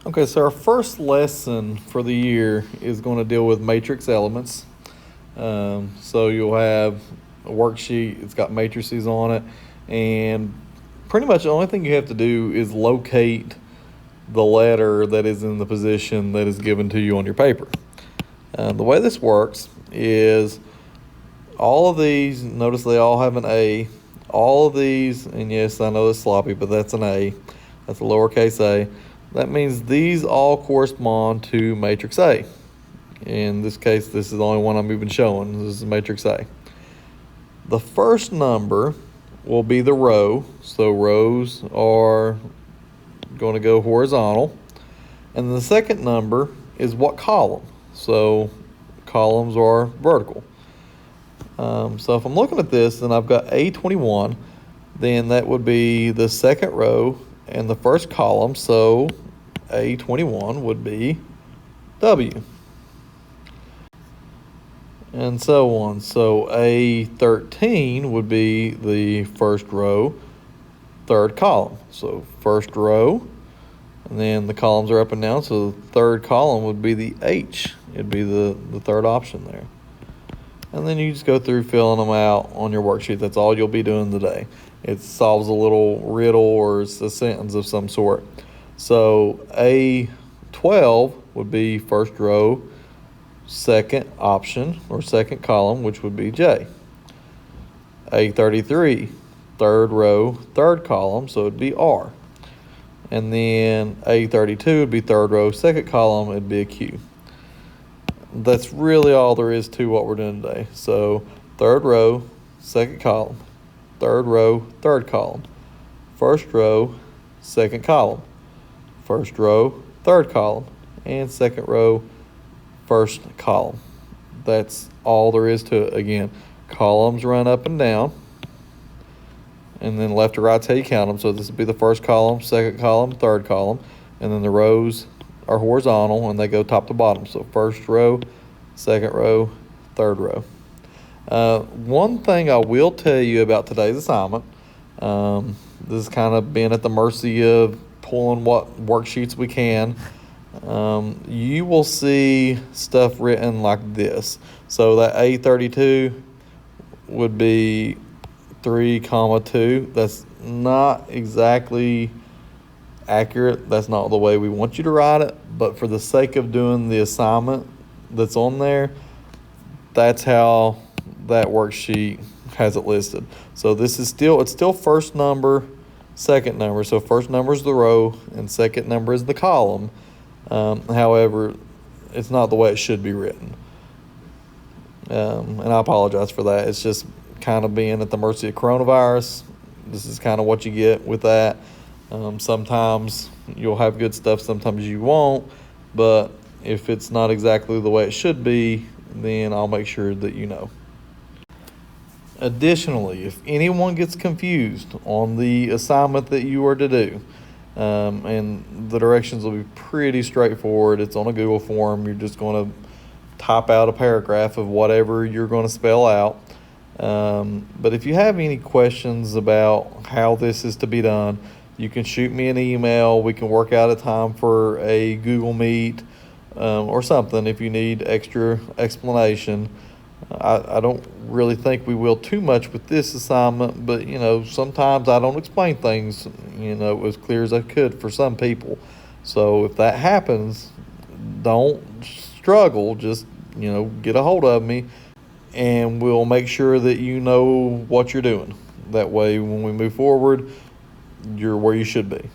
Okay, so our first lesson for the year is going to deal with matrix elements. So you'll have a worksheet, it's got matrices on it, and pretty much the only thing you have to do is locate the letter that is in the position that is given to you on your paper. The way this works is all of these, notice they all have an A. All of these, and yes, I know it's sloppy, but that's an A. That's a lowercase a. That means these all correspond to matrix A. In this case, this is the only one I'm even showing. This is matrix A. The first number will be the row. So rows are going to go horizontal. And the second number is what column. So columns are vertical. So if I'm looking at this and I've got A21, then that would be the second row and the first column. So A21 would be W. And so on. So A13 would be the first row, third column. So first row, and then the columns are up and down. So the third column would be the H. It'd be the third option there. And then you just go through filling them out on your worksheet. That's all you'll be doing today. It solves a little riddle or it's a sentence of some sort. So A12 would be first row, second option or second column, which would be J. A33, third row, third column, so it'd be R. And then A32 would be third row, second column, it'd be a Q. That's really all there is to what we're doing today. So third row, second column, third row, third column, first row, second column, first row, third column, and second row, first column. That's all there is to it. Again, columns run up and down, and then left to right's how you count them. So this would be the first column, second column, third column, and then the rows are horizontal and they go top to bottom. So first row, second row, third row. One thing I will tell you about today's assignment, this is kind of being at the mercy of pulling what worksheets we can. You will see stuff written like this. So that A32 would be 3, 2. That's not exactly accurate. That's not the way we want you to write it, but for the sake of doing the assignment that's on there, that's how that worksheet has it listed. So this is it's still first number, second number. So first number is the row and second number is the column. However, it's not the way it should be written. And I apologize for that. It's just kind of being at the mercy of coronavirus. This is kind of what you get with that. Sometimes you'll have good stuff, sometimes you won't, but if it's not exactly the way it should be, then I'll make sure that you know. Additionally, if anyone gets confused on the assignment that you are to do, and the directions will be pretty straightforward. It's on a Google form. You're just going to type out a paragraph of whatever you're going to spell out. But if you have any questions about how this is to be done, you can shoot me an email. We can work out a time for a Google Meet or something if you need extra explanation. I don't really think we will too much with this assignment, but sometimes I don't explain things as clear as I could for some people. So if that happens, don't struggle. Just get a hold of me and we'll make sure that you know what you're doing. That way when we move forward, you're where you should be.